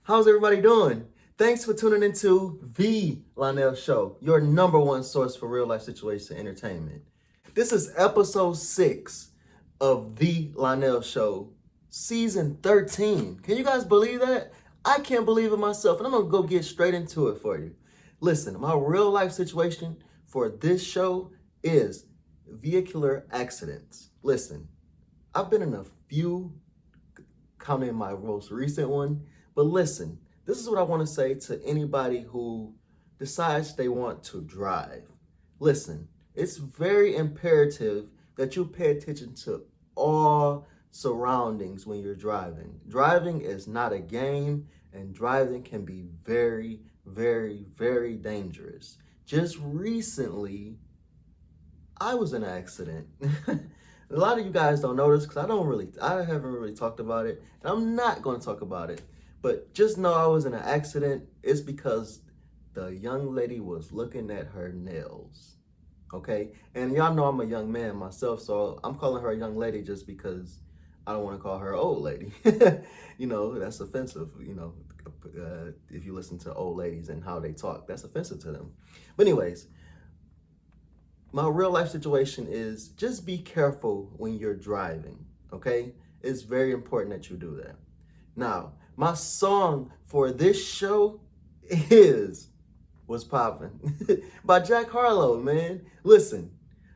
How's everybody doing? Thanks for tuning into The Lionel Show, your number one source for real life situation entertainment. This is episode 6 of The Lionel Show, season 13. Can you guys believe that? I can't believe it myself, and I'm gonna go get straight into it for you. Listen, my real life situation for this show is vehicular accidents. Listen, I've been in a few, counting my most recent one, but listen, this is what I want to say to anybody who decides they want to drive. Listen, it's very imperative that you pay attention to all surroundings when you're driving. Driving is not a game, and driving can be very, very, very dangerous. Just recently, I was in an accident. A lot of you guys don't know this because I haven't really talked about it, and I'm not going to talk about it. But just know I was in an accident. It's because the young lady was looking at her nails. Okay? And y'all know I'm a young man myself, so I'm calling her a young lady just because I don't want to call her old lady. You know, that's offensive, if you listen to old ladies and how they talk, that's offensive to them. But anyways, my real life situation is just be careful when you're driving, okay? It's very important that you do that. Now, my song for this show is What's Poppin' by Jack Harlow, man. Listen,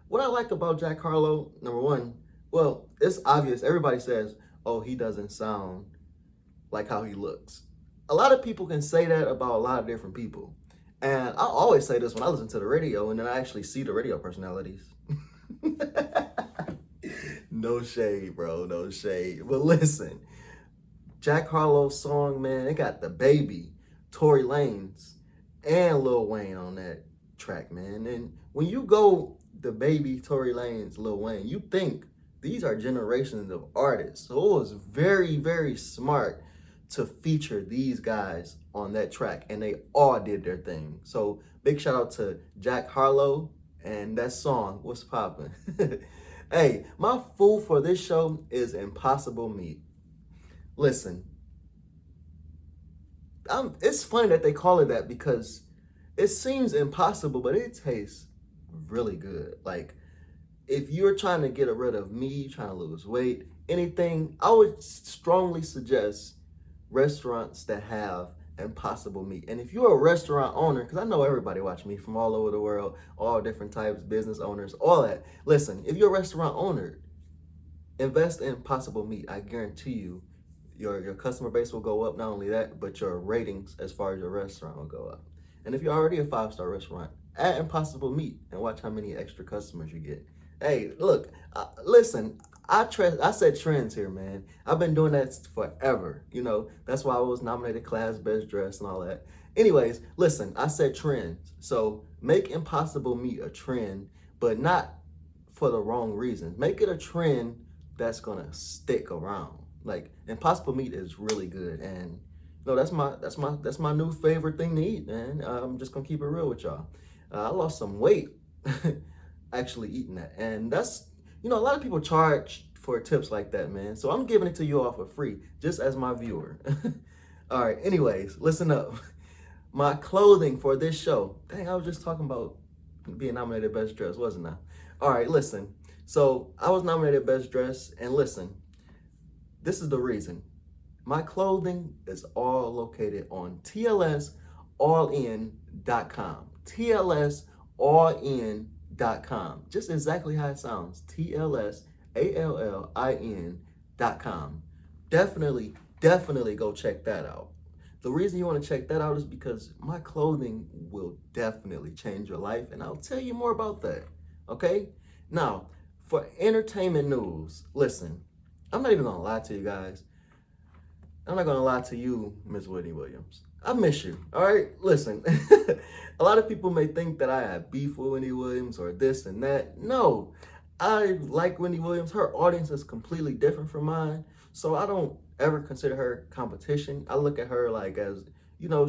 what I like about Jack Harlow, number one, well, it's obvious. Everybody says, oh, he doesn't sound like how he looks. A lot of people can say that about a lot of different people. And I always say this when I listen to the radio and then I actually see the radio personalities. No shade, bro, no shade. But listen, Jack Harlow's song, man, it got DaBaby, Tory, Lanez, and Lil Wayne on that track, man. And when you go DaBaby, Tory Lanez, Lil Wayne, you think these are generations of artists. So it was very, very smart to feature these guys on that track, and they all did their thing. So big shout out to Jack Harlow and that song, What's Poppin'? Hey, my food for this show is impossible meat. Listen, it's funny that they call it that because it seems impossible, but it tastes really good. Like, if you're trying to get rid of meat, trying to lose weight, anything, I would strongly suggest restaurants that have impossible meat. And if you're a restaurant owner, because I know everybody watch me from all over the world, all different types, business owners, all that. Listen, if you're a restaurant owner, invest in Impossible Meat. I guarantee you, your customer base will go up. Not only that, but your ratings as far as your restaurant will go up. And if you're already a 5-star restaurant, add Impossible Meat and watch how many extra customers you get. Hey, look, listen, I set trends here, man. I've been doing that forever. You know, that's why I was nominated class best dress and all that. Anyways, listen, I set trends. So make Impossible Meat a trend, but not for the wrong reasons. Make it a trend that's gonna stick around. Like, Impossible Meat is really good, and that's my new favorite thing to eat, man. I'm just gonna keep it real with y'all. I lost some weight actually eating that, and that's, a lot of people charge for tips like that, man. So I'm giving it to you all for free, just as my viewer. All right, anyways, listen up. My clothing for this show. Dang, I was just talking about being nominated best dress, wasn't I? All right, listen. So I was nominated best dress, and listen, this is the reason. My clothing is all located on TLSallin.com. TLSallin.com. Just exactly how it sounds. TLSallin.com. Definitely go check that out. The reason you want to check that out is because my clothing will definitely change your life, and I'll tell you more about that. Okay? Now, for entertainment news, listen, I'm not even going to lie to you guys. I'm not going to lie to you, Miss Whitney Williams. I miss you, all right? Listen, a lot of people may think that I have beef with Whitney Williams or this and that. No, I like Whitney Williams. Her audience is completely different from mine, so I don't ever consider her competition. I look at her like as,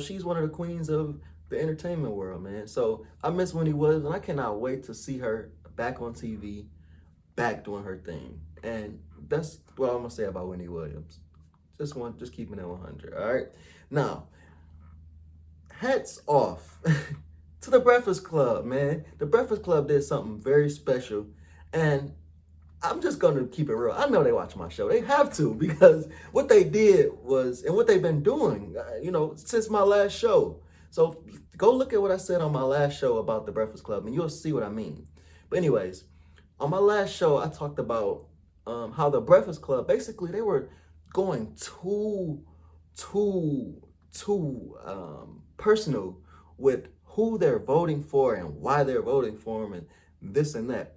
she's one of the queens of the entertainment world, man. So I miss Whitney Williams, and I cannot wait to see her back on TV, back doing her thing. And that's what I'm going to say about Whitney Williams. Just keeping it 100. All right. Now, hats off to the Breakfast Club, man. The Breakfast Club did something very special, and I'm just gonna keep it real. I know they watch my show. They have to, because what they did was, and what they've been doing, since my last show. So go look at what I said on my last show about the Breakfast Club, and you'll see what I mean. But anyways, on my last show, I talked about how the Breakfast Club, basically, they were going too personal with who they're voting for and why they're voting for them and this and that.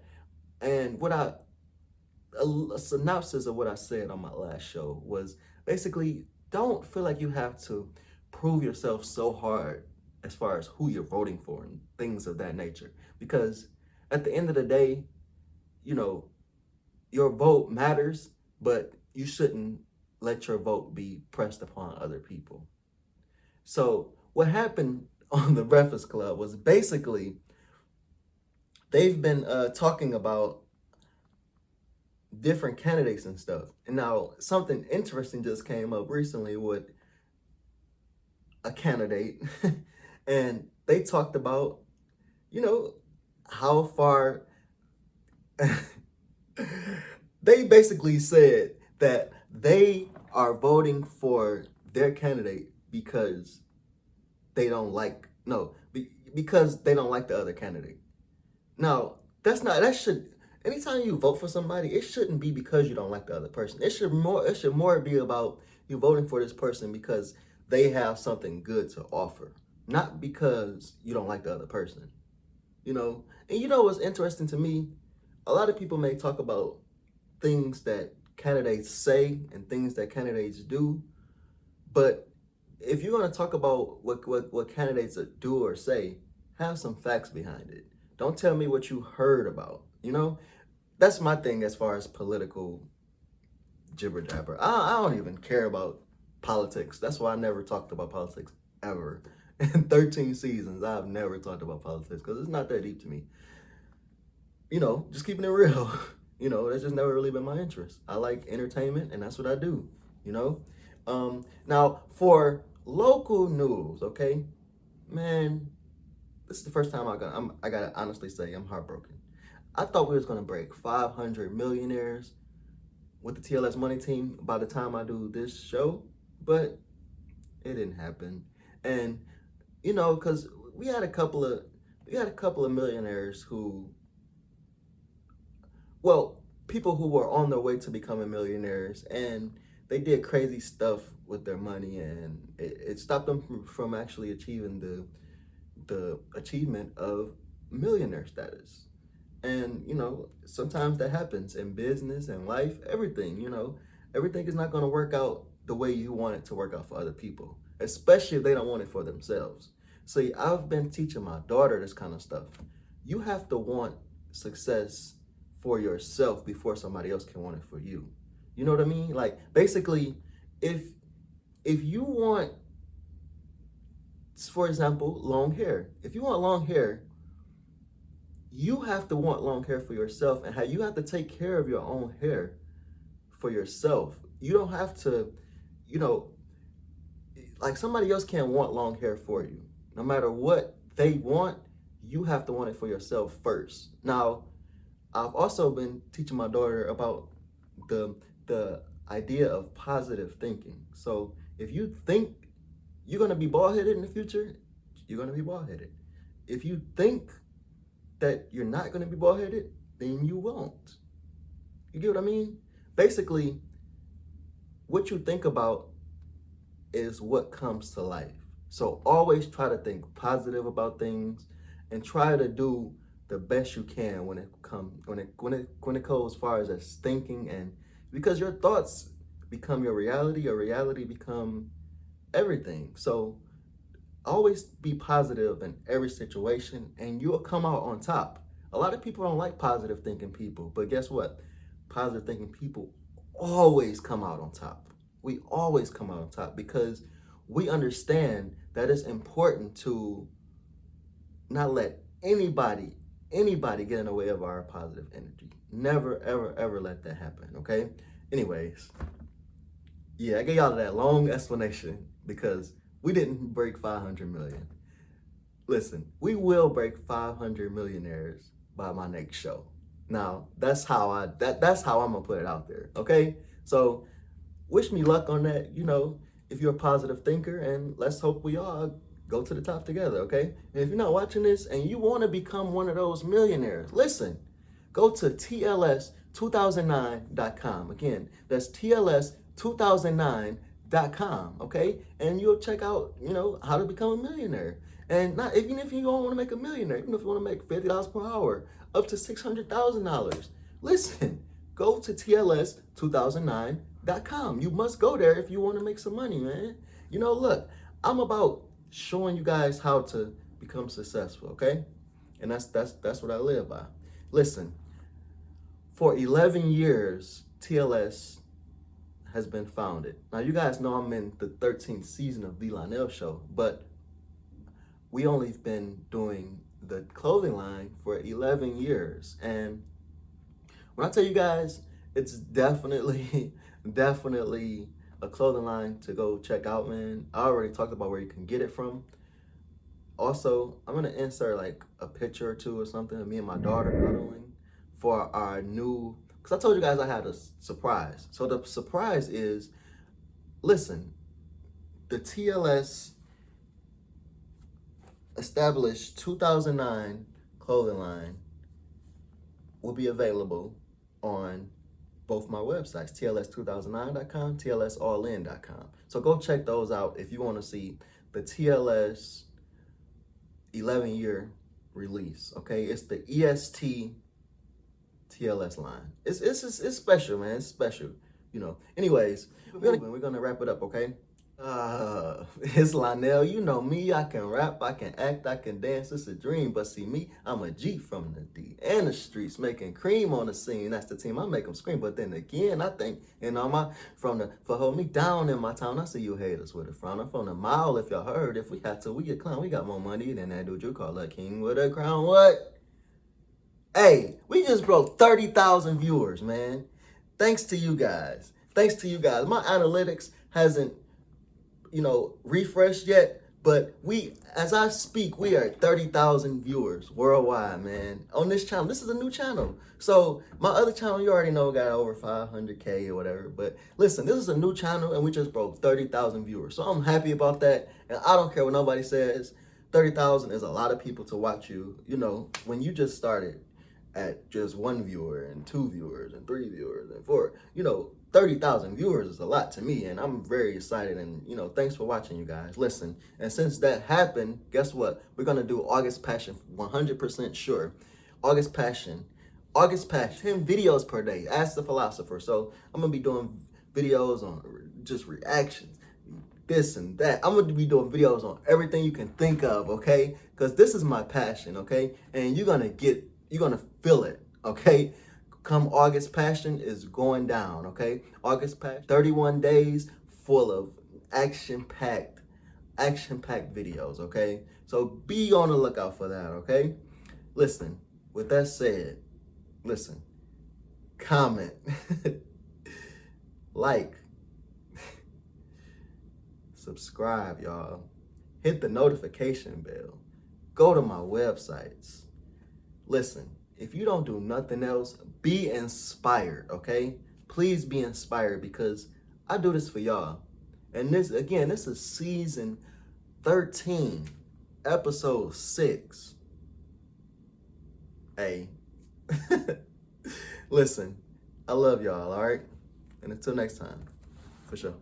And a synopsis of what I said on my last show was basically, don't feel like you have to prove yourself so hard as far as who you're voting for and things of that nature. Because at the end of the day, your vote matters, but you shouldn't let your vote be pressed upon other people. So what happened on the Breakfast Club was basically they've been talking about different candidates and stuff. And now something interesting just came up recently with a candidate and they talked about, how far they basically said that they are voting for their candidate because they don't like, because they don't like the other candidate. Now, anytime you vote for somebody, it shouldn't be because you don't like the other person. It should more be about you voting for this person because they have something good to offer, not because you don't like the other person. And what's interesting to me, a lot of people may talk about things that candidates say and things that candidates do, but if you're going to talk about what candidates do or say, have some facts behind it. Don't tell me what you heard about. That's my thing as far as political jibber jabber. I don't even care about politics. That's why I never talked about politics ever. In 13 seasons, I've never talked about politics because it's not that deep to me. Just keeping it real. That's just never really been my interest. I like entertainment, and that's what I do. Now for local news, okay, man, this is the first time I gotta honestly say I'm heartbroken. I thought we was gonna break 500 millionaires with the TLS Money Team by the time I do this show, but it didn't happen. And because we had a couple of millionaires who, people who were on their way to becoming millionaires, and they did crazy stuff with their money, and it stopped them from actually achieving the achievement of millionaire status. And sometimes that happens in business and life, everything. Everything is not going to work out the way you want it to work out for other people, especially if they don't want it for themselves. See, I've been teaching my daughter this kind of stuff. You have to want success for yourself before somebody else can want it for you. You know what I mean? Like, basically, if you want, for example, long hair. If you want long hair, you have to want long hair for yourself, and how you have to take care of your own hair for yourself. You don't have to, like, somebody else can't want long hair for you. No matter what they want, you have to want it for yourself first. Now, I've also been teaching my daughter about the idea of positive thinking. So if you think you're going to be bald-headed in the future, you're going to be bald-headed. If you think that you're not going to be bald-headed, then you won't. You get what I mean? Basically, what you think about is what comes to life. So always try to think positive about things and try to do the best you can when it goes as far as thinking, and because your thoughts become your reality become everything. So always be positive in every situation and you'll come out on top. A lot of people don't like positive thinking people, but guess what? Positive thinking people always come out on top. We always come out on top because we understand that it's important to not let anybody get in the way of our positive energy. Never, ever, ever let that happen, okay? Anyways, Yeah, I gave y'all that long explanation because we didn't break 500 million. Listen, we will break 500 millionaires by my next show. Now, that's how I'm gonna put it out there, okay? So wish me luck on that, if you're a positive thinker, and let's hope we all go to the top together, okay? And if you're not watching this and you want to become one of those millionaires, listen, go to TLS2009.com. Again, that's TLS2009.com, okay? And you'll check out, how to become a millionaire. And not even if you don't want to make a millionaire, even if you want to make $50 per hour, up to $600,000. Listen, go to TLS2009.com. You must go there if you want to make some money, man. Look, I'm about showing you guys how to become successful, okay? And that's what I live by. Listen, for 11 years, TLS has been founded. Now, you guys know I'm in the 13th season of The Lionel Show, but we only been doing the clothing line for 11 years. And when I tell you guys, it's definitely a clothing line to go check out, man. I already talked about where you can get it from. Also, I'm gonna insert like a picture or two or something of me and my daughter modeling for our new, because I told you guys I had a surprise. So the surprise is, listen, the TLS established 2009 clothing line will be available on both my websites, TLS2009.com, TLSallin.com. So go check those out if you want to see the TLS 11-year release, okay? It's the EST TLS line. It's special, man. It's special, Anyways, we're gonna wrap it up, okay? It's Lionel. You know me. I can rap, I can act, I can dance. It's a dream. But see me, I'm a G from the D and the streets, making cream on the scene. That's the team. I make them scream. But then again, I think, for hold me down in my town. I see you haters with a frown. I'm from the mile. If y'all heard, if we had to, we get clown. We got more money than that dude you call a king with a crown. What? Hey, we just broke 30,000 viewers, man. Thanks to you guys. My analytics hasn't refreshed yet, but as I speak, we are at 30,000 viewers worldwide, man, on this channel. This is a new channel. So my other channel, you already know, got over 500K or whatever. But listen, this is a new channel, and we just broke 30,000 viewers. So I'm happy about that, and I don't care what nobody says. 30,000 is a lot of people to watch you, when you just started at just 1 viewer and 2 viewers and 3 viewers and 4, 30,000 viewers is a lot to me, and I'm very excited, and thanks for watching, you guys. Listen, and since that happened, guess what? We're gonna do August Passion, 100% sure. August Passion, 10 videos per day. Ask the philosopher. So I'm gonna be doing videos on just reactions, this and that. I'm gonna be doing videos on everything you can think of, okay? Because this is my passion, okay? And you're gonna feel it, okay? Come August Passion is going down, okay? August Passion, 31 days full of action-packed videos, okay? So be on the lookout for that, okay? Listen, with that said, comment, like, subscribe, y'all. Hit the notification bell. Go to my websites. Listen, if you don't do nothing else, be inspired, okay? Please be inspired, because I do this for y'all. And this is season 13, episode 6. Hey, listen, I love y'all, all right? And until next time, for sure.